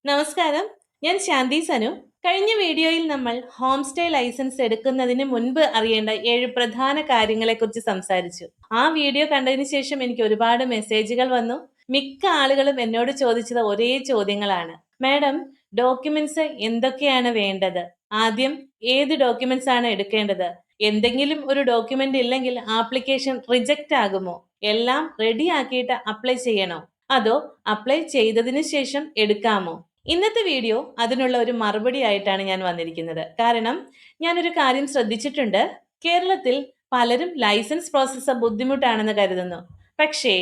നമസ്കാരം, ഞാൻ ശാന്തി സനു. കഴിഞ്ഞ വീഡിയോയിൽ നമ്മൾ ഹോം സ്റ്റേ ലൈസൻസ് എടുക്കുന്നതിന് മുൻപ് അറിയേണ്ട 7 പ്രധാന കാര്യങ്ങളെക്കുറിച്ച് സംസാരിച്ചു. ആ വീഡിയോ കണ്ടതിന് ശേഷം എനിക്ക് ഒരുപാട് മെസ്സേജുകൾ വന്നു. മിക്ക ആളുകളും എന്നോട് ചോദിച്ചത് ഒരേ ചോദ്യങ്ങളാണ്. മാഡം, ഡോക്യുമെന്റ്സ് എന്തൊക്കെയാണ് വേണ്ടത്? ആദ്യം ഏത് ഡോക്യുമെന്റ്സ് ആണ് എടുക്കേണ്ടത്? എന്തെങ്കിലും ഒരു ഡോക്യുമെന്റ് ഇല്ലെങ്കിൽ ആപ്ലിക്കേഷൻ റിജക്റ്റ് ആകുമോ? എല്ലാം റെഡി ആക്കിയിട്ട് അപ്ലൈ ചെയ്യണോ? അതോ അപ്ലൈ ചെയ്തതിനു ശേഷം എടുക്കാമോ? ഇന്നത്തെ വീഡിയോ അതിനുള്ള ഒരു മറുപടി ആയിട്ടാണ് ഞാൻ വന്നിരിക്കുന്നത്. കാരണം ഞാനൊരു കാര്യം ശ്രദ്ധിച്ചിട്ടുണ്ട്. കേരളത്തിൽ പലരും ലൈസൻസ് പ്രോസസ്സ് ബുദ്ധിമുട്ടാണെന്ന് കരുതുന്നു. പക്ഷേ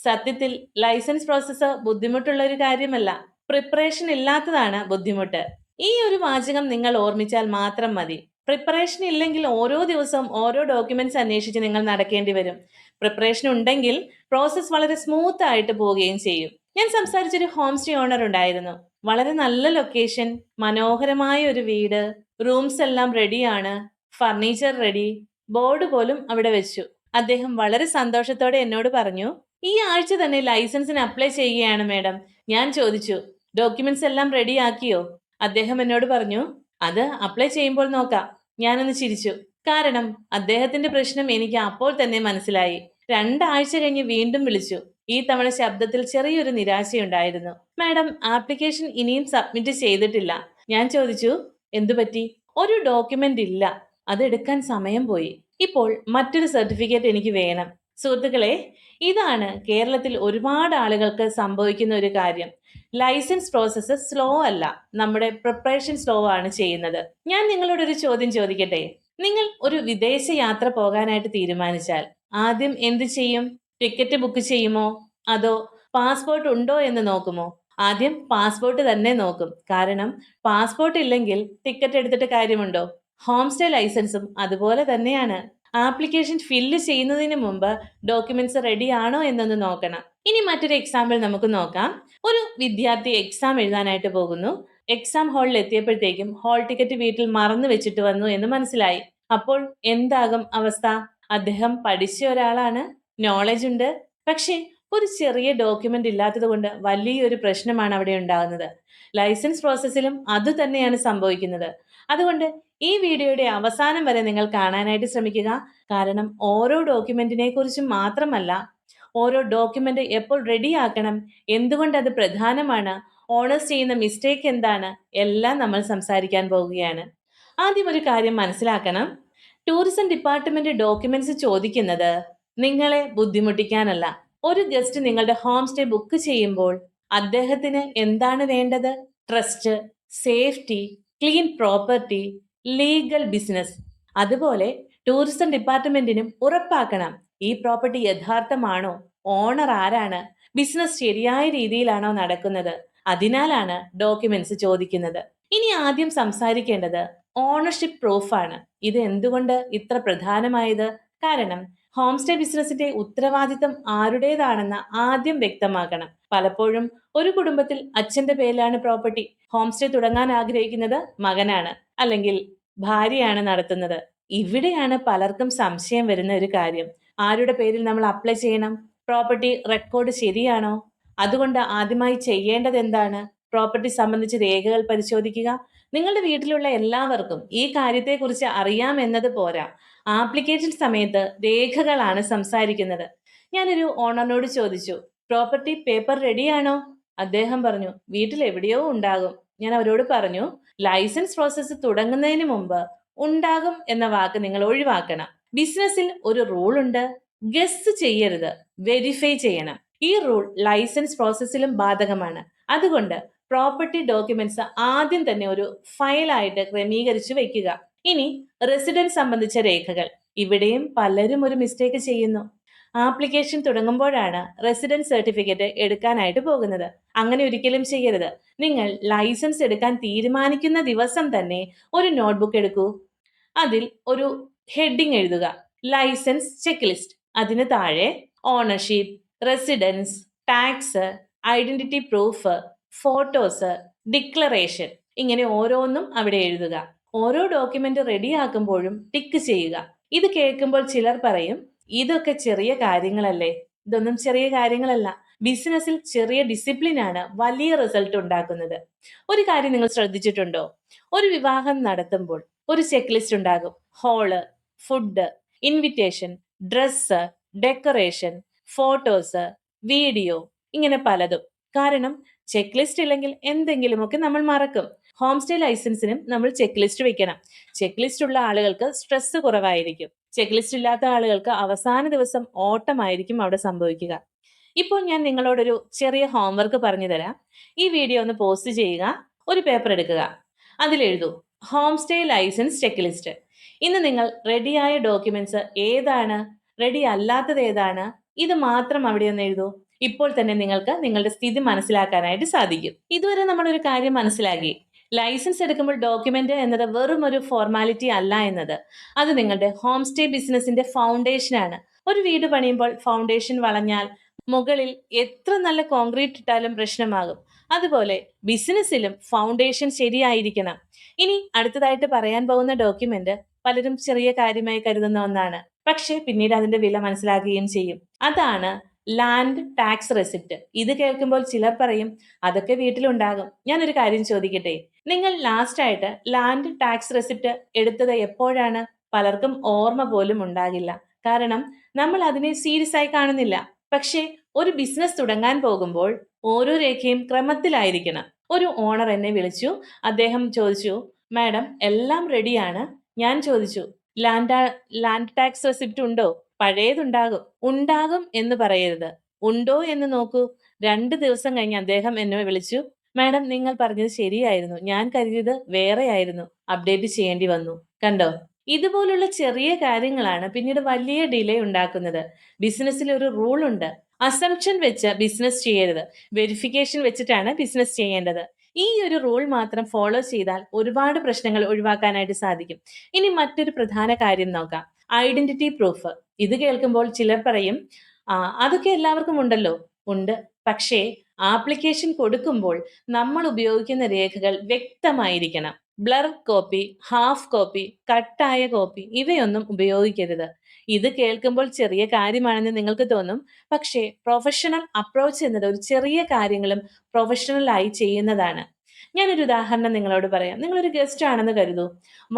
സത്യത്തിൽ ലൈസൻസ് പ്രോസസ്സ് ബുദ്ധിമുട്ടുള്ള ഒരു കാര്യമല്ല. പ്രിപ്പറേഷൻ ഇല്ലാത്തതാണ് ബുദ്ധിമുട്ട്. ഈ ഒരു വാചകം നിങ്ങൾ ഓർമ്മിച്ചാൽ മാത്രം മതി. പ്രിപ്പറേഷൻ ഇല്ലെങ്കിൽ ഓരോ ദിവസവും ഓരോ ഡോക്യുമെന്റ്സ് അന്വേഷിച്ച് നിങ്ങൾ നടക്കേണ്ടി വരും. പ്രിപ്പറേഷൻ ഉണ്ടെങ്കിൽ പ്രോസസ്സ് വളരെ സ്മൂത്ത് ആയിട്ട് പോവുകയും ചെയ്യും. ഞാൻ സംസാരിച്ചൊരു ഹോം സ്റ്റേ ഓണർ ഉണ്ടായിരുന്നു. വളരെ നല്ല ലൊക്കേഷൻ, മനോഹരമായ ഒരു വീട്, റൂംസ് എല്ലാം റെഡിയാണ്, ഫർണിച്ചർ റെഡി, ബോർഡ് പോലും അവിടെ വെച്ചു. അദ്ദേഹം വളരെ സന്തോഷത്തോടെ എന്നോട് പറഞ്ഞു, ഈ ആഴ്ച തന്നെ ലൈസൻസിന് അപ്ലൈ ചെയ്യുകയാണ് മാഡം. ഞാൻ ചോദിച്ചു, ഡോക്യുമെന്റ്സ് എല്ലാം റെഡി ആക്കിയോ? അദ്ദേഹം എന്നോട് പറഞ്ഞു, അത് അപ്ലൈ ചെയ്യുമ്പോൾ നോക്കാം. ഞാനൊന്ന് ചിരിച്ചു. കാരണം അദ്ദേഹത്തിന്റെ പ്രശ്നം എനിക്ക് അപ്പോൾ തന്നെ മനസ്സിലായി. 2 ആഴ്ച കഴിഞ്ഞ് വീണ്ടും വിളിച്ചു. ഈ തവണ ശബ്ദത്തിൽ ചെറിയൊരു നിരാശയുണ്ടായിരുന്നു. മാഡം, ആപ്ലിക്കേഷൻ ഇനിയും സബ്മിറ്റ് ചെയ്തിട്ടില്ല. ഞാൻ ചോദിച്ചു, എന്തുപറ്റി? ഒരു ഡോക്യുമെന്റ് ഇല്ല, അതെടുക്കാൻ സമയം പോയി. ഇപ്പോൾ മറ്റൊരു സർട്ടിഫിക്കറ്റ് എനിക്ക് വേണം. സുഹൃത്തുക്കളെ, ഇതാണ് കേരളത്തിൽ ഒരുപാട് ആളുകൾക്ക് സംഭവിക്കുന്ന ഒരു കാര്യം. ലൈസൻസ് പ്രോസസ്സ് സ്ലോ അല്ല, നമ്മുടെ പ്രിപ്പറേഷൻ സ്ലോ ആണ് ചെയ്യുന്നത്. ഞാൻ നിങ്ങളോട് ഒരു ചോദ്യം ചോദിക്കട്ടെ? നിങ്ങൾ ഒരു വിദേശ യാത്ര പോകാനായിട്ട് തീരുമാനിച്ചാൽ ആദ്യം എന്ത് ചെയ്യും? ടിക്കറ്റ് ബുക്ക് ചെയ്യുമോ? അതോ പാസ്പോർട്ട് ഉണ്ടോ എന്ന് നോക്കുമോ? ആദ്യം പാസ്പോർട്ട് തന്നെ നോക്കും. കാരണം പാസ്പോർട്ട് ഇല്ലെങ്കിൽ ടിക്കറ്റ് എടുത്തിട്ട് കാര്യമുണ്ടോ? ഹോം സ്റ്റേ ലൈസൻസും അതുപോലെ തന്നെയാണ്. ആപ്ലിക്കേഷൻ ഫില്ല് ചെയ്യുന്നതിന് മുമ്പ് ഡോക്യുമെന്റ്സ് റെഡി ആണോ എന്നൊന്ന് നോക്കണം. ഇനി മറ്റൊരു എക്സാമ്പിൾ നമുക്ക് നോക്കാം. ഒരു വിദ്യാർത്ഥി എക്സാം എഴുതാനായിട്ട് പോകുന്നു. എക്സാം ഹാളിൽ എത്തിയപ്പോഴത്തേക്കും ഹാൾ ടിക്കറ്റ് വീട്ടിൽ മറന്നു വെച്ചിട്ട് വന്നു എന്ന് മനസ്സിലായി. അപ്പോൾ എന്താകും അവസ്ഥ? അദ്ദേഹം പഠിച്ച ഒരാളാണ്, നോളജ് ഉണ്ട്. പക്ഷേ ഒരു ചെറിയ ഡോക്യുമെന്റ് ഇല്ലാത്തത് കൊണ്ട് വലിയൊരു പ്രശ്നമാണ് അവിടെ ഉണ്ടാകുന്നത്. ലൈസൻസ് പ്രോസസ്സിലും അത് തന്നെയാണ് സംഭവിക്കുന്നത്. അതുകൊണ്ട് ഈ വീഡിയോയുടെ അവസാനം വരെ നിങ്ങൾ കാണാനായിട്ട് ശ്രമിക്കുക. കാരണം ഓരോ ഡോക്യുമെന്റിനെ കുറിച്ചും മാത്രമല്ല, ഓരോ ഡോക്യുമെന്റ് എപ്പോൾ റെഡിയാക്കണം, എന്തുകൊണ്ട് അത് പ്രധാനമാണ്, ഓണേഴ്സ് ചെയ്യുന്ന മിസ്റ്റേക്ക് എന്താണ്, എല്ലാം നമ്മൾ സംസാരിക്കാൻ പോവുകയാണ്. ആദ്യം ഒരു കാര്യം മനസ്സിലാക്കണം. ടൂറിസം ഡിപ്പാർട്ട്മെന്റ് ഡോക്യുമെന്റ്സ് ചോദിക്കുന്നത് നിങ്ങളെ ബുദ്ധിമുട്ടിക്കാനല്ല. ഒരു ഗസ്റ്റ് നിങ്ങളുടെ ഹോം സ്റ്റേ ബുക്ക് ചെയ്യുമ്പോൾ അദ്ദേഹത്തിന് എന്താണ് വേണ്ടത്? Trust, safety, clean property, legal business. അതുപോലെ ടൂറിസം ഡിപ്പാർട്ട്മെന്റിനും ഉറപ്പാക്കണം ഈ പ്രോപ്പർട്ടി യഥാർത്ഥമാണോ, ഓണർ ആരാണ്, ബിസിനസ് ശരിയായ രീതിയിലാണോ നടക്കുന്നത്. അതിനാലാണ് ഡോക്യുമെന്റ്സ് ചോദിക്കുന്നത്. ഇനി ആദ്യം സംസാരിക്കേണ്ടത് ഓണർഷിപ്പ് പ്രൂഫാണ്. ഇത് എന്തുകൊണ്ട് ഇത്ര പ്രധാനമായത്? കാരണം ഹോം സ്റ്റേ ബിസിനസിന്റെ ഉത്തരവാദിത്തം ആരുടേതാണെന്ന് ആദ്യം വ്യക്തമാക്കണം. പലപ്പോഴും ഒരു കുടുംബത്തിൽ അച്ഛന്റെ പേരിലാണ് പ്രോപ്പർട്ടി. ഹോം സ്റ്റേ തുടങ്ങാൻ ആഗ്രഹിക്കുന്നത് മകനാണ്, അല്ലെങ്കിൽ ഭാര്യയാണ് നടത്തുന്നത്. ഇവിടെയാണ് പലർക്കും സംശയം വരുന്ന ഒരു കാര്യം. ആരുടെ പേരിൽ നമ്മൾ അപ്ലൈ ചെയ്യണം? പ്രോപ്പർട്ടി റെക്കോർഡ് ശരിയാണോ? അതുകൊണ്ട് ആദ്യമായി ചെയ്യേണ്ടത് എന്താണ്? പ്രോപ്പർട്ടി സംബന്ധിച്ച് രേഖകൾ പരിശോധിക്കുക. നിങ്ങളുടെ വീട്ടിലുള്ള എല്ലാവർക്കും ഈ കാര്യത്തെക്കുറിച്ച് അറിയാമെന്നത് പോരാ, ആപ്ലിക്കേഷൻ സമയത്ത് രേഖകളാണ് സംസാരിക്കുന്നത്. ഞാനൊരു ഓണറിനോട് ചോദിച്ചു, പ്രോപ്പർട്ടി പേപ്പർ റെഡിയാണോ? അദ്ദേഹം പറഞ്ഞു, വീട്ടിൽ എവിടെയോ ഉണ്ടാകും. ഞാൻ അവരോട് പറഞ്ഞു, ലൈസൻസ് പ്രോസസ്സ് തുടങ്ങുന്നതിന് മുമ്പ് ഉണ്ടാകും എന്ന വാക്ക് നിങ്ങൾ ഒഴിവാക്കണം. ബിസിനസ്സിൽ ഒരു റൂൾ ഉണ്ട്, ഗസ് ചെയ്യരുത്, വെരിഫൈ ചെയ്യണം. ഈ റൂൾ ലൈസൻസ് പ്രോസസ്സിലും ബാധകമാണ്. അതുകൊണ്ട് പ്രോപ്പർട്ടി ഡോക്യുമെന്റ്സ് ആദ്യം തന്നെ ഒരു ഫയലായിട്ട് ക്രമീകരിച്ചു വെക്കുക. ഇനി റെസിഡൻസ് സംബന്ധിച്ച രേഖകൾ. ഇവിടെയും പലരും ഒരു മിസ്റ്റേക്ക് ചെയ്യുന്നു. ആപ്ലിക്കേഷൻ തുടങ്ങുമ്പോഴാണ് റെസിഡൻസ് സർട്ടിഫിക്കറ്റ് എടുക്കാനായിട്ട് പോകുന്നത്. അങ്ങനെ ഒരിക്കലും ചെയ്യരുത്. നിങ്ങൾ ലൈസൻസ് എടുക്കാൻ തീരുമാനിക്കുന്ന ദിവസം തന്നെ ഒരു നോട്ട്ബുക്ക് എടുക്കൂ. അതിൽ ഒരു ഹെഡിങ് എഴുതുക, ലൈസൻസ് ചെക്ക് ലിസ്റ്റ്. അതിന് താഴെ ownership, residence, tax, identity proof, photos, declaration, ഇങ്ങനെ ഓരോന്നും അവിടെ എഴുതുക. ഓരോ ഡോക്യുമെന്റ് റെഡിയാക്കുമ്പോഴും ടിക്ക് ചെയ്യുക. ഇത് കേൾക്കുമ്പോൾ ചിലർ പറയും, ഇതൊക്കെ ചെറിയ കാര്യങ്ങളല്ലേ, ഇതൊന്നും ചെറിയ കാര്യങ്ങളല്ല. ബിസിനസ്സിൽ ചെറിയ ഡിസിപ്ലിനാണ് വലിയ റിസൾട്ട് ഉണ്ടാക്കുന്നത്. ഒരു കാര്യം നിങ്ങൾ ശ്രദ്ധിച്ചിട്ടുണ്ടോ? ഒരു വിവാഹം നടത്തുമ്പോൾ ഒരു ചെക്ക് ലിസ്റ്റ് ഉണ്ടാകും. Hall, food, invitation, dress, decoration, photos, video, ഇങ്ങനെ പലതും. കാരണം ചെക്ക് ലിസ്റ്റ് ഇല്ലെങ്കിൽ എന്തെങ്കിലുമൊക്കെ നമ്മൾ മറക്കും. ഹോം സ്റ്റേ ലൈസൻസിനും നമ്മൾ ചെക്ക് ലിസ്റ്റ് വെക്കണം. ചെക്ക് ലിസ്റ്റ് ഉള്ള ആളുകൾക്ക് സ്ട്രെസ് കുറവായിരിക്കും. ചെക്ക് ലിസ്റ്റ് ഇല്ലാത്ത ആളുകൾക്ക് അവസാന ദിവസം ഓട്ടമായിരിക്കും അവിടെ സംഭവിക്കുക. ഇപ്പോൾ ഞാൻ നിങ്ങളോടൊരു ചെറിയ ഹോംവർക്ക് പറഞ്ഞു തരാം. ഈ വീഡിയോ ഒന്ന് പോസ്റ്റ് ചെയ്യുക. ഒരു പേപ്പർ എടുക്കുക. അതിലെഴുതൂ home stay license check list. ഇന്ന് നിങ്ങൾ റെഡിയായ ഡോക്യുമെന്റ്സ് ഏതാണ്, റെഡി അല്ലാത്തത് ഏതാണ്, ഇത് മാത്രം അവിടെ ഒന്ന് എഴുതൂ. ഇപ്പോൾ തന്നെ നിങ്ങൾക്ക് നിങ്ങളുടെ സ്ഥിതി മനസ്സിലാക്കാനായിട്ട് സാധിക്കും. ഇതുവരെ നമ്മൾ ഒരു കാര്യം മനസ്സിലാക്കി. ലൈസൻസ് എടുക്കുമ്പോൾ ഡോക്യുമെന്റ് എന്നത് വെറും ഒരു ഫോർമാലിറ്റി അല്ല എന്നത്. അത് നിങ്ങളുടെ ഹോം സ്റ്റേ ബിസിനസിന്റെ ഫൗണ്ടേഷൻ ആണ്. ഒരു വീട് പണിയുമ്പോൾ ഫൗണ്ടേഷൻ വളഞ്ഞാൽ മുകളിൽ എത്ര നല്ല കോൺക്രീറ്റ് ഇട്ടാലും പ്രശ്നമാകും. അതുപോലെ ബിസിനസ്സിലും ഫൗണ്ടേഷൻ ശരിയായിരിക്കണം. ഇനി അടുത്തതായിട്ട് പറയാൻ പോകുന്ന ഡോക്യുമെന്റ് പലരും ചെറിയ കാര്യമായി കരുതുന്ന ഒന്നാണ്. പക്ഷേ പിന്നീട് അതിന്റെ വില മനസ്സിലാക്കുകയും ചെയ്യും. അതാണ് ലാൻഡ് ടാക്സ് റെസിപ്റ്റ്. ഇത് കേൾക്കുമ്പോൾ ചിലർ പറയും അതൊക്കെ വീട്ടിലുണ്ടാകും. ഞാനൊരു കാര്യം ചോദിക്കട്ടെ, നിങ്ങൾ ലാസ്റ്റ് ആയിട്ട് ലാൻഡ് ടാക്സ് റെസിപ്റ്റ് എടുത്തത് എപ്പോഴാണ്? പലർക്കും ഓർമ്മ പോലും ഉണ്ടാകില്ല. കാരണം നമ്മൾ അതിനെ സീരിയസ് ആയി കാണുന്നില്ല. പക്ഷേ ഒരു ബിസിനസ് തുടങ്ങാൻ പോകുമ്പോൾ ഓരോ രേഖയും ക്രമത്തിലായിരിക്കണം. ഒരു ഓണർ എന്നെ വിളിച്ചു. അദ്ദേഹം ചോദിച്ചു, മാഡം എല്ലാം റെഡിയാണ്. ഞാൻ ചോദിച്ചു, ലാൻഡ് ലാൻഡ് ടാക്സ് റെസിപ്റ്റ് ഉണ്ടോ? പഴയതുണ്ടാകും. ഉണ്ടാകും എന്ന് പറയരുത്, ഉണ്ടോ എന്ന് നോക്കൂ. 2 ദിവസം കഴിഞ്ഞ് അദ്ദേഹം എന്നെ വിളിച്ചു, മാഡം നിങ്ങൾ പറഞ്ഞത് ശരിയായിരുന്നു, ഞാൻ കരുതിയത് വേറെയായിരുന്നു, അപ്ഡേറ്റ് ചെയ്യേണ്ടി വന്നു. കണ്ടോ? ഇതുപോലുള്ള ചെറിയ കാര്യങ്ങളാണ് പിന്നീട് വലിയ ഡിലേ ഉണ്ടാക്കുന്നത്. ബിസിനസ്സിൽ ഒരു റൂൾ ഉണ്ട്. അസംപ്ഷൻ വെച്ച് ബിസിനസ് ചെയ്യരുത്, വെരിഫിക്കേഷൻ വെച്ചിട്ടാണ് ബിസിനസ് ചെയ്യേണ്ടത്. ഈ ഒരു റൂൾ മാത്രം ഫോളോ ചെയ്താൽ ഒരുപാട് പ്രശ്നങ്ങൾ ഒഴിവാക്കാനായിട്ട് സാധിക്കും. ഇനി മറ്റൊരു പ്രധാന കാര്യം നോക്കാം, ഐഡന്റിറ്റി പ്രൂഫ്. ഇത് കേൾക്കുമ്പോൾ ചിലർ പറയും ആ അതൊക്കെ എല്ലാവർക്കും ഉണ്ടല്ലോ. ഉണ്ട്, പക്ഷേ ആപ്ലിക്കേഷൻ കൊടുക്കുമ്പോൾ നമ്മൾ ഉപയോഗിക്കുന്ന രേഖകൾ വ്യക്തമായിരിക്കണം. ബ്ലർ കോപ്പി, ഹാഫ് കോപ്പി, കട്ടായ കോപ്പി ഇവയൊന്നും ഉപയോഗിക്കരുത്. ഇത് കേൾക്കുമ്പോൾ ചെറിയ കാര്യമാണെന്ന് നിങ്ങൾക്ക് തോന്നും. പക്ഷേ പ്രൊഫഷണൽ അപ്രോച്ച് എന്നത് ഒരു ചെറിയ കാര്യങ്ങളും പ്രൊഫഷണൽ ആയി ചെയ്യുന്നതാണ്. ഞാനൊരു ഉദാഹരണം നിങ്ങളോട് പറയാം. നിങ്ങളൊരു ഗസ്റ്റ് ആണെന്ന് കരുതൂ.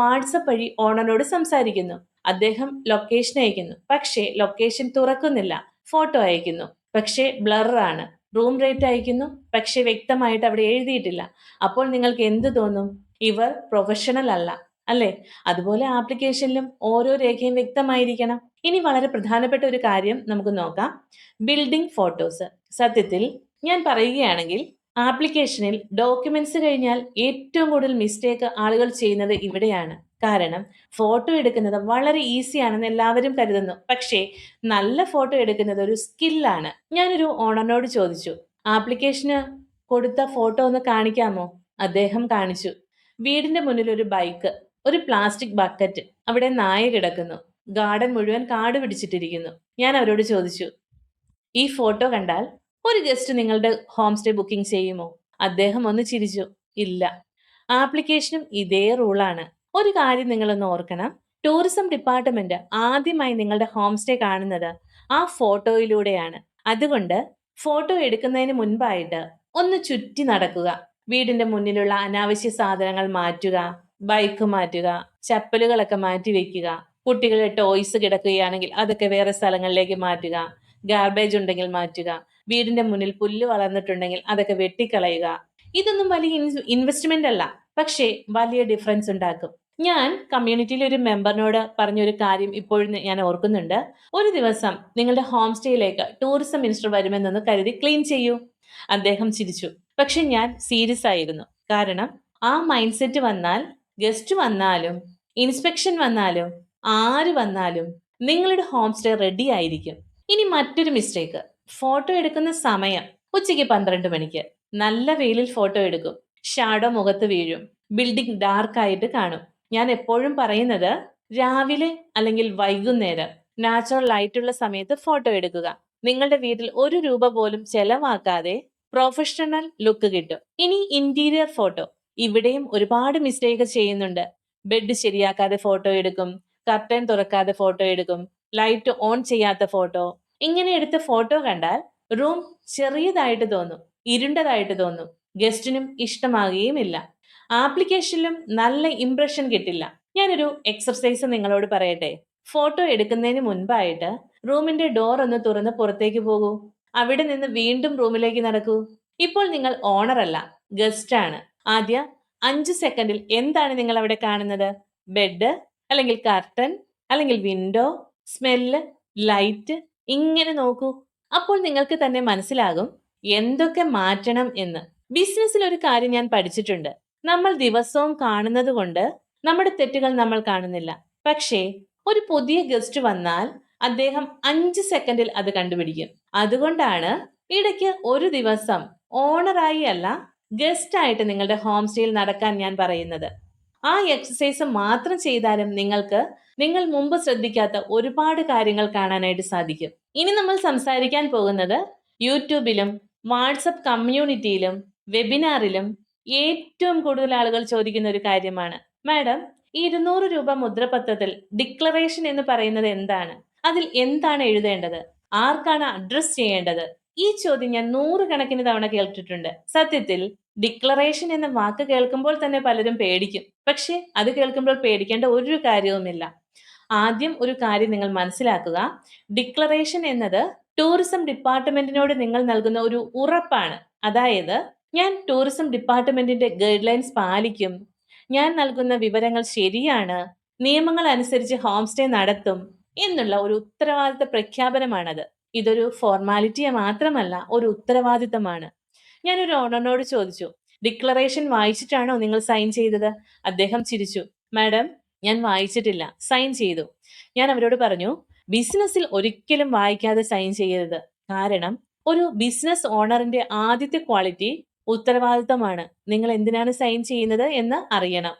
വാട്സപ്പ് വഴി ഓണറിനോട് സംസാരിക്കുന്നു. അദ്ദേഹം ലൊക്കേഷൻ അയക്കുന്നു. പക്ഷേ ലൊക്കേഷൻ തുറക്കുന്നില്ല. ഫോട്ടോ അയക്കുന്നു, പക്ഷേ ബ്ലർ ആണ്. റൂം റേറ്റ് അയക്കുന്നു, പക്ഷേ വ്യക്തമായിട്ട് അവിടെ എഴുതിയിട്ടില്ല. അപ്പോൾ നിങ്ങൾക്ക് എന്ത് തോന്നും? ഇവർ പ്രൊഫഷണൽ അല്ല, അല്ലേ? അതുപോലെ ആപ്ലിക്കേഷനിലും ഓരോ രേഖയും വ്യക്തമായിരിക്കണം. ഇനി വളരെ പ്രധാനപ്പെട്ട ഒരു കാര്യം നമുക്ക് നോക്കാം, ബിൽഡിംഗ് ഫോട്ടോസ്. സത്യത്തിൽ ഞാൻ പറയുകയാണെങ്കിൽ ആപ്ലിക്കേഷനിൽ ഡോക്യുമെന്റ്സ് കഴിഞ്ഞാൽ ഏറ്റവും കൂടുതൽ മിസ്റ്റേക്ക് ആളുകൾ ചെയ്യുന്നത് ഇവിടെയാണ്. കാരണം ഫോട്ടോ എടുക്കുന്നത് വളരെ ഈസി ആണെന്ന് എല്ലാവരും കരുതുന്നു. പക്ഷേ നല്ല ഫോട്ടോ എടുക്കുന്നത് ഒരു സ്കില്ലാണ്. ഞാനൊരു ഓണറിനോട് ചോദിച്ചു, ആപ്ലിക്കേഷന് കൊടുത്ത ഫോട്ടോ ഒന്ന് കാണിക്കാമോ? അദ്ദേഹം കാണിച്ചു. വീടിന്റെ മുന്നിൽ ഒരു ബൈക്ക്, ഒരു പ്ലാസ്റ്റിക് ബക്കറ്റ്, അവിടെ നായ കിടക്കുന്നു, ഗാർഡൻ മുഴുവൻ കാട് പിടിച്ചിട്ടിരിക്കുന്നു. ഞാൻ അവരോട് ചോദിച്ചു, ഈ ഫോട്ടോ കണ്ടാൽ ഒരു ഗസ്റ്റ് നിങ്ങളുടെ ഹോം സ്റ്റേ ബുക്കിംഗ് ചെയ്യുമോ? അദ്ദേഹം ഒന്ന് ചിരിച്ചു, ഇല്ല. ആപ്ലിക്കേഷനും ഇതേ റൂളാണ്. ഒരു കാര്യം നിങ്ങളൊന്ന് ഓർക്കണം, ടൂറിസം ഡിപ്പാർട്ട്മെന്റ് ആദ്യമായി നിങ്ങളുടെ ഹോം സ്റ്റേ കാണുന്നത് ആ ഫോട്ടോയിലൂടെയാണ്. അതുകൊണ്ട് ഫോട്ടോ എടുക്കുന്നതിന് മുൻപായിട്ട് ഒന്ന് ചുറ്റി നടക്കുക. വീടിന്റെ മുന്നിലുള്ള അനാവശ്യ സാധനങ്ങൾ മാറ്റുക, ബൈക്ക് മാറ്റുക, ചപ്പലുകളൊക്കെ മാറ്റി വെക്കുക. കുട്ടികളുടെ ടോയ്സ് കിടക്കുകയാണെങ്കിൽ അതൊക്കെ വേറെ സ്ഥലങ്ങളിലേക്ക് മാറ്റുക. ഗാർബേജ് ഉണ്ടെങ്കിൽ മാറ്റുക. വീടിന്റെ മുന്നിൽ പുല്ല് വളർന്നിട്ടുണ്ടെങ്കിൽ അതൊക്കെ വെട്ടിക്കളയുക. ഇതൊന്നും വലിയ ഇൻവെസ്റ്റ്മെന്റ് അല്ല, പക്ഷേ വലിയ ഡിഫറൻസ് ഉണ്ടാക്കും. ഞാൻ കമ്മ്യൂണിറ്റിയിലെ ഒരു മെമ്പറിനോട് പറഞ്ഞൊരു കാര്യം ഇപ്പോഴും ഞാൻ ഓർക്കുന്നുണ്ട്. ഒരു ദിവസം നിങ്ങളുടെ ഹോം സ്റ്റേയിലേക്ക് ടൂറിസം മിനിസ്റ്റർ വരുമെന്നൊന്ന് കരുതി ക്ലീൻ ചെയ്യൂ. അദ്ദേഹം ചിരിച്ചു. പക്ഷെ ഞാൻ സീരിയസ് ആയിരുന്നു. കാരണം ആ മൈൻഡ് സെറ്റ് വന്നാൽ ഗസ്റ്റ് വന്നാലും ഇൻസ്പെക്ഷൻ വന്നാലും ആര് വന്നാലും നിങ്ങളുടെ ഹോം സ്റ്റേ റെഡി ആയിരിക്കും. ഇനി മറ്റൊരു മിസ്റ്റേക്ക്, ഫോട്ടോ എടുക്കുന്ന സമയം. ഉച്ചയ്ക്ക് 12 മണിക്ക് നല്ല വെയിലിൽ ഫോട്ടോ എടുക്കും. ഷാഡോ മുഖത്ത് വീഴും. ബിൽഡിംഗ് ഡാർക്ക് ആയിട്ട് കാണും. ഞാൻ എപ്പോഴും പറയുന്നത് രാവിലെ അല്ലെങ്കിൽ വൈകുന്നേരം നാച്ചുറൽ ലൈറ്റുള്ള സമയത്ത് ഫോട്ടോ എടുക്കുക. നിങ്ങളുടെ വീട്ടിൽ 1 രൂപ പോലും ചെലവാക്കാതെ പ്രൊഫഷണൽ ലുക്ക് കിട്ടും. ഇനി ഇന്റീരിയർ ഫോട്ടോ. ഇവിടെയും ഒരുപാട് മിസ്റ്റേക്ക് ചെയ്യുന്നുണ്ട്. ബെഡ് ശരിയാക്കാതെ ഫോട്ടോ എടുക്കും, കർട്ടൻ തുറക്കാതെ ഫോട്ടോ എടുക്കും, ലൈറ്റ് ഓൺ ചെയ്യാത്ത ഫോട്ടോ, ഇങ്ങനെ എടുത്ത ഫോട്ടോ കണ്ടാൽ റൂം ചെറിയതായിട്ട് തോന്നും, ഇരുണ്ടതായിട്ട് തോന്നും, ഗസ്റ്റിനും ഇഷ്ടമാകുകയുമില്ല. ആപ്ലിക്കേഷനിലും നല്ല ഇംപ്രഷൻ കിട്ടില്ല. ഞാനൊരു എക്സർസൈസ് നിങ്ങളോട് പറയട്ടെ. ഫോട്ടോ എടുക്കുന്നതിന് മുൻപായിട്ട് റൂമിന്റെ ഡോർ ഒന്ന് തുറന്ന് പുറത്തേക്ക് പോകൂ. അവിടെ നിന്ന് വീണ്ടും റൂമിലേക്ക് നടക്കൂ. ഇപ്പോൾ നിങ്ങൾ ഓണർ അല്ല, ഗസ്റ്റ് ആണ്. ആദ്യ 5 സെക്കൻഡിൽ എന്താണ് നിങ്ങൾ അവിടെ കാണുന്നത്? ബെഡ്, അല്ലെങ്കിൽ കർട്ടൻ, അല്ലെങ്കിൽ വിൻഡോ, സ്മെല്ല്, ലൈറ്റ്, ഇങ്ങനെ നോക്കൂ. അപ്പോൾ നിങ്ങൾക്ക് തന്നെ മനസ്സിലാകും എന്തൊക്കെ മാറ്റണം എന്ന്. ബിസിനസ്സിൽ ഒരു കാര്യം ഞാൻ പഠിച്ചിട്ടുണ്ട്. നമ്മൾ ദിവസവും കാണുന്നത് കൊണ്ട് നമ്മുടെ തെറ്റുകൾ നമ്മൾ കാണുന്നില്ല. പക്ഷേ ഒരു പുതിയ ഗസ്റ്റ് വന്നാൽ അദ്ദേഹം 5 സെക്കൻഡിൽ അത് കണ്ടുപിടിക്കും. അതുകൊണ്ടാണ് ഇടയ്ക്ക് ഒരു ദിവസം ഓണറായി അല്ല, ഗസ്റ്റ് ആയിട്ട് നിങ്ങളുടെ ഹോം സ്റ്റേയിൽ നടക്കാൻ ഞാൻ പറയുന്നത്. ആ എക്സസൈസ് മാത്രം ചെയ്താലും നിങ്ങൾക്ക് നിങ്ങൾ മുമ്പ് ശ്രദ്ധിക്കാത്ത ഒരുപാട് കാര്യങ്ങൾ കാണാനായിട്ട് സാധിക്കും. ഇനി നമ്മൾ സംസാരിക്കാൻ പോകുന്നത് യൂട്യൂബിലും വാട്സപ്പ് കമ്മ്യൂണിറ്റിയിലും വെബിനാറിലും ഏറ്റവും കൂടുതൽ ആളുകൾ ചോദിക്കുന്ന ഒരു കാര്യമാണ്. മാഡം, 200 രൂപ മുദ്രപത്രത്തിൽ ഡിക്ലറേഷൻ എന്ന് പറയുന്നത് എന്താണ്? അതിൽ എന്താണ് എഴുതേണ്ടത്? ആർക്കാണ് അഡ്രസ് ചെയ്യേണ്ടത്? ഈ ചോദ്യം ഞാൻ 100 കണക്കിന് തവണ കേട്ടിട്ടുണ്ട്. സത്യത്തിൽ ഡിക്ലറേഷൻ എന്ന വാക്ക് കേൾക്കുമ്പോൾ തന്നെ പലരും പേടിക്കും. പക്ഷേ അത് കേൾക്കുമ്പോൾ പേടിക്കേണ്ട ഒരു കാര്യവുമില്ല. ആദ്യം ഒരു കാര്യം നിങ്ങൾ മനസ്സിലാക്കുക. ഡിക്ലറേഷൻ എന്നത് ടൂറിസം ഡിപ്പാർട്ട്മെന്റിനോട് നിങ്ങൾ നൽകുന്ന ഒരു ഉറപ്പാണ്. അതായത്, ഞാൻ ടൂറിസം ഡിപ്പാർട്ട്മെന്റിന്റെ ഗൈഡ് ലൈൻസ് പാലിക്കും, ഞാൻ നൽകുന്ന വിവരങ്ങൾ ശരിയാണ്, നിയമങ്ങൾ അനുസരിച്ച് ഹോം സ്റ്റേ നടത്തും എന്നുള്ള ഒരു ഉത്തരവാദിത്ത പ്രഖ്യാപനമാണത്. ഇതൊരു ഫോർമാലിറ്റി മാത്രമല്ല, ഒരു ഉത്തരവാദിത്തമാണ്. ഞാനൊരു ഓണറിനോട് ചോദിച്ചു, ഡിക്ലറേഷൻ വായിച്ചിട്ടാണോ നിങ്ങൾ സൈൻ ചെയ്തത്? അദ്ദേഹം ചിരിച്ചു. മാഡം, ഞാൻ വായിച്ചിട്ടില്ല, സൈൻ ചെയ്തു. ഞാൻ അവരോട് പറഞ്ഞു, ബിസിനസ്സിൽ ഒരിക്കലും വായിക്കാതെ സൈൻ ചെയ്യരുത്. കാരണം ഒരു ബിസിനസ് ഓണറിന്റെ ആദ്യത്തെ ക്വാളിറ്റി ഉത്തരവാദിത്തമാണ്. നിങ്ങൾ എന്തിനാണ് സൈൻ ചെയ്യുന്നത് എന്ന് അറിയണം.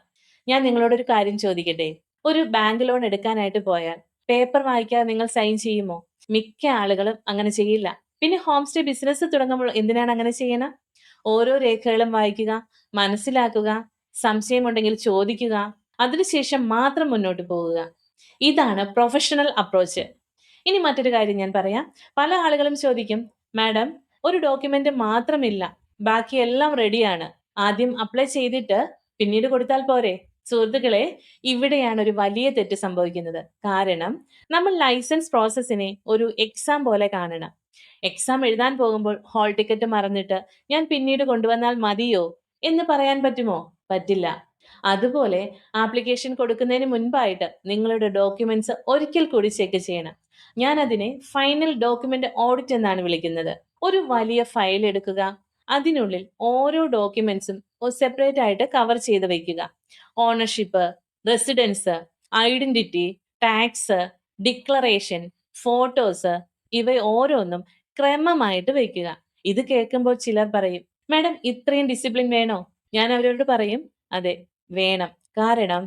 ഞാൻ നിങ്ങളോടൊരു കാര്യം ചോദിക്കട്ടെ. ഒരു ബാങ്ക് ലോൺ എടുക്കാനായിട്ട് പോയാൽ പേപ്പർ വായിക്കാതെ നിങ്ങൾ സൈൻ ചെയ്യുമോ? മിക്ക ആളുകളും അങ്ങനെ ചെയ്യില്ല. പിന്നെ ഹോം സ്റ്റേ ബിസിനസ് തുടങ്ങുമ്പോൾ എന്തിനാണ് അങ്ങനെ ചെയ്യണം? ഓരോ രേഖകളും വായിക്കുക, മനസ്സിലാക്കുക, സംശയമുണ്ടെങ്കിൽ ചോദിക്കുക, അതിനുശേഷം മാത്രം മുന്നോട്ട് പോകുക. ഇതാണ് പ്രൊഫഷണൽ അപ്രോച്ച്. ഇനി മറ്റൊരു കാര്യം ഞാൻ പറയാം. പല ആളുകളും ചോദിക്കും, മാഡം, ഒരു ഡോക്യുമെന്റ് മാത്രമില്ല, ബാക്കിയെല്ലാം റെഡിയാണ്, ആദ്യം അപ്ലൈ ചെയ്തിട്ട് പിന്നീട് കൊടുത്താൽ പോരെ? സുഹൃത്തുക്കളെ, ഇവിടെയാണ് ഒരു വലിയ തെറ്റ് സംഭവിക്കുന്നത്. കാരണം നമ്മൾ ലൈസൻസ് പ്രോസസ്സിനെ ഒരു എക്സാം പോലെ കാണണം. എക്സാം എഴുതാൻ പോകുമ്പോൾ ഹാൾ ടിക്കറ്റ് മറന്നിട്ട് ഞാൻ പിന്നീട് കൊണ്ടുവന്നാൽ മതിയോ എന്ന് പറയാൻ പറ്റുമോ? പറ്റില്ല. അതുപോലെ ആപ്ലിക്കേഷൻ കൊടുക്കുന്നതിന് മുൻപായിട്ട് നിങ്ങളുടെ ഡോക്യുമെന്റ്സ് ഒരിക്കൽ കൂടി ചെക്ക് ചെയ്യണം. ഞാൻ അതിനെ ഫൈനൽ ഡോക്യുമെന്റ് ഓഡിറ്റ് എന്നാണ് വിളിക്കുന്നത്. ഒരു വലിയ ഫയൽ എടുക്കുക, അതിനുള്ളിൽ ഓരോ ഡോക്യുമെന്റ്സും സെപ്പറേറ്റ് ആയിട്ട് കവർ ചെയ്ത് വെക്കുക. Ownership, residence, identity, tax, declaration, photos, ഇവ ഓരോന്നും ക്രമമായിട്ട് വെക്കുക. ഇത് കേൾക്കുമ്പോൾ ചിലർ പറയും, മാഡം, ഇത്രയും ഡിസിപ്ലിൻ വേണോ? ഞാൻ അവരോട് പറയും, അതെ, വേണം. കാരണം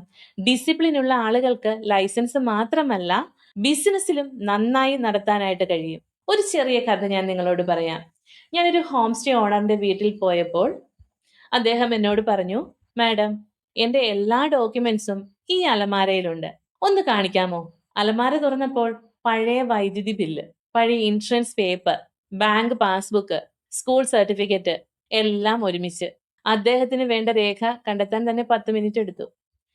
ഡിസിപ്ലിൻ ഉള്ള ആളുകൾക്ക് ലൈസൻസ് മാത്രമല്ല, ബിസിനസ്സിലും നന്നായി നടത്താനായിട്ട് കഴിയും. ഒരു ചെറിയ കഥ ഞാൻ നിങ്ങളോട് പറയാം. ഞാനൊരു ഹോം സ്റ്റേ ഓണറിന്റെ വീട്ടിൽ പോയപ്പോൾ അദ്ദേഹം എന്നോട് പറഞ്ഞു, മാഡം, എന്റെ എല്ലാ ഡോക്യുമെന്റ്സും ഈ അലമാരയിലുണ്ട്, ഒന്ന് കാണിക്കാമോ? അലമാര തുറന്നപ്പോൾ പഴയ വൈദ്യുതി ബില്ല്, പഴയ insurance paper, bank passbook, school certificate, എല്ലാം ഒരുമിച്ച്. അദ്ദേഹത്തിന് വേണ്ട രേഖ കണ്ടെത്താൻ തന്നെ 10 മിനിറ്റ് എടുത്തു.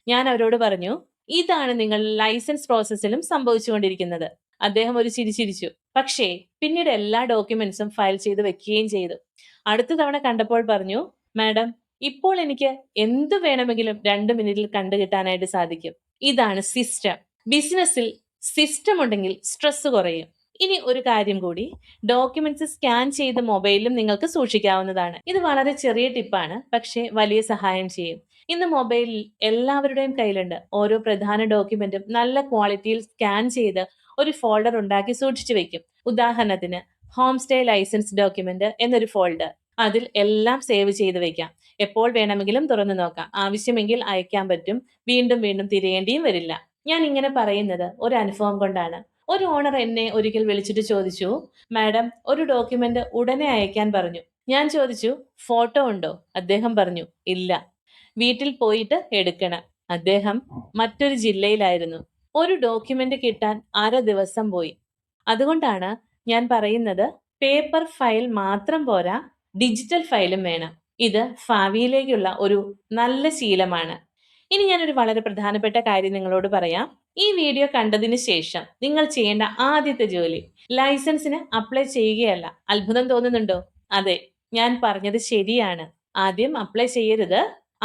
ഞാൻ അവരോട് പറഞ്ഞു, ഇതാണ് നിങ്ങൾ ലൈസൻസ് പ്രോസസ്സിലും സംഭവിച്ചുകൊണ്ടിരിക്കുന്നത്. അദ്ദേഹം ഒരു ചിരി ചിരിച്ചു. പക്ഷേ പിന്നീട് എല്ലാ ഡോക്യുമെന്റ്സും ഫയൽ ചെയ്ത് വെക്കുകയും ചെയ്തു. അടുത്ത തവണ കണ്ടപ്പോൾ പറഞ്ഞു, മാഡം, ഇപ്പോൾ എനിക്ക് എന്ത് വേണമെങ്കിലും 2 മിനിറ്റിൽ കണ്ടുകിട്ടാനായിട്ട് സാധിക്കും. ഇതാണ് സിസ്റ്റം. ബിസിനസ്സിൽ സിസ്റ്റം ഉണ്ടെങ്കിൽ സ്ട്രെസ് കുറയും. ഇനി ഒരു കാര്യം കൂടി, ഡോക്യുമെന്റ്സ് സ്കാൻ ചെയ്ത് മൊബൈലിലും നിങ്ങൾക്ക് സൂക്ഷിക്കാവുന്നതാണ്. ഇത് വളരെ ചെറിയ ടിപ്പാണ്, പക്ഷേ വലിയ സഹായം ചെയ്യും. ഇന്ന് മൊബൈലിൽ എല്ലാവരുടെയും കയ്യിലുണ്ട്. ഓരോ പ്രധാന ഡോക്യുമെന്റും നല്ല ക്വാളിറ്റിയിൽ സ്കാൻ ചെയ്ത് ഒരു ഫോൾഡർ ഉണ്ടാക്കി സൂക്ഷിച്ചു വെക്കും. ഉദാഹരണത്തിന്, ഹോം സ്റ്റേ ലൈസൻസ് ഡോക്യുമെന്റ് എന്നൊരു ഫോൾഡർ. അതിൽ എല്ലാം സേവ് ചെയ്ത് വെക്കാം. എപ്പോൾ വേണമെങ്കിലും തുറന്നു നോക്കാം. ആവശ്യമെങ്കിൽ അയക്കാൻ പറ്റും. വീണ്ടും വീണ്ടും തിരയേണ്ടിയും വരില്ല. ഞാൻ ഇങ്ങനെ പറയുന്നത് ഒരു അനുഭവം കൊണ്ടാണ്. ഒരു ഓണർ എന്നെ ഒരിക്കൽ വിളിച്ചിട്ട് ചോദിച്ചു, മാഡം, ഒരു ഡോക്യുമെന്റ് ഉടനെ അയക്കാൻ പറഞ്ഞു. ഞാൻ ചോദിച്ചു, ഫോട്ടോ ഉണ്ടോ? അദ്ദേഹം പറഞ്ഞു, ഇല്ല, വീട്ടിൽ പോയിട്ട് എടുക്കണം. അദ്ദേഹം മറ്റൊരു ജില്ലയിലായിരുന്നു. ഒരു ഡോക്യുമെന്റ് കിട്ടാൻ 1/2 ദിവസം പോയി. അതുകൊണ്ടാണ് ഞാൻ പറയുന്നത് പേപ്പർ ഫയൽ മാത്രം പോരാ, ഡിജിറ്റൽ ഫയലും വേണം. ഇത് ഭാവിയിലേക്കുള്ള ഒരു നല്ല ശീലമാണ്. ഇനി ഞാനൊരു വളരെ പ്രധാനപ്പെട്ട കാര്യം നിങ്ങളോട് പറയാം. ഈ വീഡിയോ കണ്ടതിന് ശേഷം നിങ്ങൾ ചെയ്യേണ്ട ആദ്യത്തെ ജോലി ലൈസൻസിന് അപ്ലൈ ചെയ്യുകയല്ല. അത്ഭുതം തോന്നുന്നുണ്ടോ? അതെ, ഞാൻ പറഞ്ഞത് ശരിയാണ്. ആദ്യം അപ്ലൈ ചെയ്യരുത്.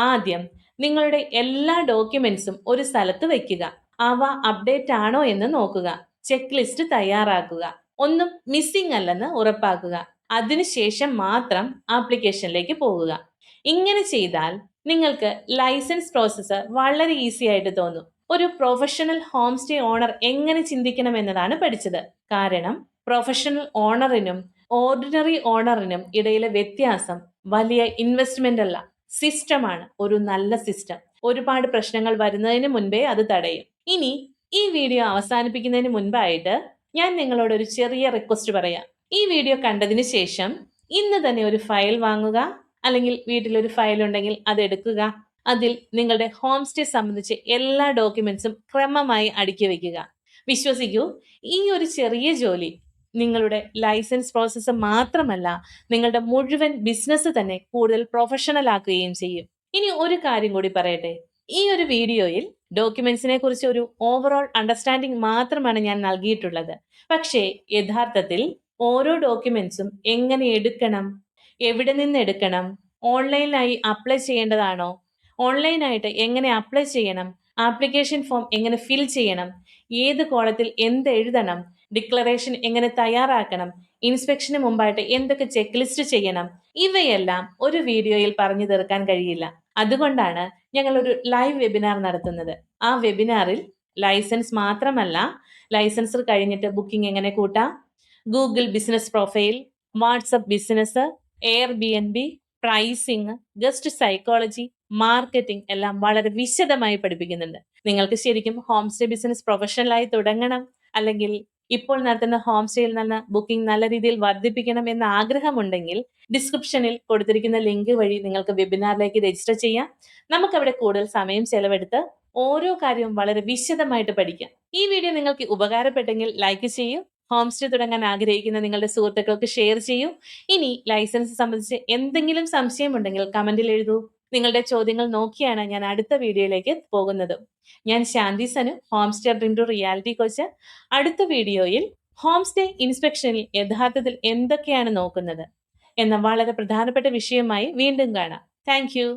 ആദ്യം നിങ്ങളുടെ എല്ലാ ഡോക്യുമെന്റ്സും ഒരു സ്ഥലത്ത് വെക്കുക. അവ അപ്ഡേറ്റ് ആണോ എന്ന് നോക്കുക. ചെക്ക് ലിസ്റ്റ് തയ്യാറാക്കുക. ഒന്നും മിസ്സിംഗ് അല്ലെന്ന് ഉറപ്പാക്കുക. അതിനുശേഷം മാത്രം ആപ്ലിക്കേഷനിലേക്ക് പോകുക. ഇങ്ങനെ ചെയ്താൽ നിങ്ങൾക്ക് ലൈസൻസ് പ്രോസസ്സ് വളരെ ഈസി ആയിട്ട് തോന്നും. ഒരു പ്രൊഫഷണൽ ഹോം സ്റ്റേ ഓണർ എങ്ങനെ ചിന്തിക്കണം എന്നതാണ് പഠിച്ചത്. കാരണം പ്രൊഫഷണൽ ഓണറിനും ഓർഡിനറി ഓണറിനും ഇടയിലെ വ്യത്യാസം വലിയ ഇൻവെസ്റ്റ്മെന്റ് അല്ല, സിസ്റ്റമാണ്. ഒരു നല്ല സിസ്റ്റം ഒരുപാട് പ്രശ്നങ്ങൾ വരുന്നതിന് മുൻപേ അത് തടയും. ഇനി ഈ വീഡിയോ അവസാനിപ്പിക്കുന്നതിന് മുൻപായിട്ട് ഞാൻ നിങ്ങളോട് ഒരു ചെറിയ റിക്വസ്റ്റ് പറയാം. ഈ വീഡിയോ കണ്ടതിന് ശേഷം ഇന്ന് തന്നെ ഒരു ഫയൽ വാങ്ങുക, അല്ലെങ്കിൽ വീട്ടിലൊരു ഫയൽ ഉണ്ടെങ്കിൽ അത് എടുക്കുക. അതിൽ നിങ്ങളുടെ ഹോം സ്റ്റേ സംബന്ധിച്ച് എല്ലാ ഡോക്യുമെന്റ്സും ക്രമമായി അടുക്കി വെക്കുക. വിശ്വസിക്കൂ, ഈ ഒരു ചെറിയ ജോലി നിങ്ങളുടെ ലൈസൻസ് പ്രോസസ്സ് മാത്രമല്ല, നിങ്ങളുടെ മുഴുവൻ ബിസിനസ് തന്നെ കൂടുതൽ പ്രൊഫഷണൽ ആക്കുകയും ചെയ്യും. ഇനി ഒരു കാര്യം കൂടി പറയട്ടെ. ഈ ഒരു വീഡിയോയിൽ ഡോക്യുമെന്റ്സിനെ കുറിച്ച് ഒരു ഓവറോൾ അണ്ടർസ്റ്റാൻഡിംഗ് മാത്രമാണ് ഞാൻ നൽകിയിട്ടുള്ളത്. പക്ഷേ യഥാർത്ഥത്തിൽ ഓരോ ഡോക്യുമെന്റ്സും എങ്ങനെ എടുക്കണം, എവിടെ നിന്ന് എടുക്കണം, ഓൺലൈനായി അപ്ലൈ ചെയ്യേണ്ടതാണോ, ഓൺലൈനായിട്ട് എങ്ങനെ അപ്ലൈ ചെയ്യണം, ആപ്ലിക്കേഷൻ ഫോം എങ്ങനെ ഫിൽ ചെയ്യണം, ഏത് കോളത്തിൽ എന്ത് എഴുതണം, ഡിക്ലറേഷൻ എങ്ങനെ തയ്യാറാക്കണം, ഇൻസ്പെക്ഷന് മുമ്പായിട്ട് എന്തൊക്കെ ചെക്ക് ലിസ്റ്റ് ചെയ്യണം, ഇവയെല്ലാം ഒരു വീഡിയോയിൽ പറഞ്ഞു തീർക്കാൻ കഴിയില്ല. അതുകൊണ്ടാണ് ഞങ്ങൾ ഒരു ലൈവ് വെബിനാർ നടത്തുന്നത്. ആ വെബിനാറിൽ ലൈസൻസ് മാത്രമല്ല, ലൈസൻസ് കഴിഞ്ഞിട്ട് ബുക്കിംഗ് എങ്ങനെ കൂട്ടാം, Google business profile, WhatsApp business, Airbnb, pricing, guest psychology, marketing എല്ലാം വളരെ വിശദമായി പഠിപ്പിക്കുന്നുണ്ട്. നിങ്ങൾക്ക് ശരിക്കും ഹോം സ്റ്റേ ബിസിനസ് പ്രൊഫഷണലായി തുടങ്ങണം, അല്ലെങ്കിൽ ഇപ്പോൾ നടത്തുന്ന ഹോം സ്റ്റേയിൽ നിന്ന് ബുക്കിംഗ് നല്ല രീതിയിൽ വർദ്ധിപ്പിക്കണം എന്ന ആഗ്രഹമുണ്ടെങ്കിൽ ഡിസ്ക്രിപ്ഷനിൽ കൊടുത്തിരിക്കുന്ന ലിങ്ക് വഴി നിങ്ങൾക്ക് വെബിനാറിലേക്ക് രജിസ്റ്റർ ചെയ്യാം. നമുക്കവിടെ കൂടുതൽ സമയം ചെലവെടുത്ത് ഓരോ കാര്യവും വളരെ വിശദമായിട്ട് പഠിക്കാം. ഈ വീഡിയോ നിങ്ങൾക്ക് ഉപകാരപ്പെട്ടെങ്കിൽ ലൈക്ക് ചെയ്യൂ. ഹോം സ്റ്റേ തുടങ്ങാൻ ആഗ്രഹിക്കുന്ന നിങ്ങളുടെ സുഹൃത്തുക്കൾക്ക് ഷെയർ ചെയ്യൂ. ഇനി ലൈസൻസ് സംബന്ധിച്ച് എന്തെങ്കിലും സംശയമുണ്ടെങ്കിൽ കമന്റിൽ എഴുതൂ. നിങ്ങളുടെ ചോദ്യങ്ങൾ നോക്കിയാണ് ഞാൻ അടുത്ത വീഡിയോയിലേക്ക് പോകുന്നത്. ഞാൻ Shanthi Sanu, home stay dream to reality coach. അടുത്ത വീഡിയോയിൽ ഹോം സ്റ്റേ ഇൻസ്പെക്ഷനിൽ യഥാർത്ഥത്തിൽ എന്തൊക്കെയാണ് നോക്കുന്നത് എന്ന വളരെ പ്രധാനപ്പെട്ട വിഷയമായി വീണ്ടും കാണാം. Thank you.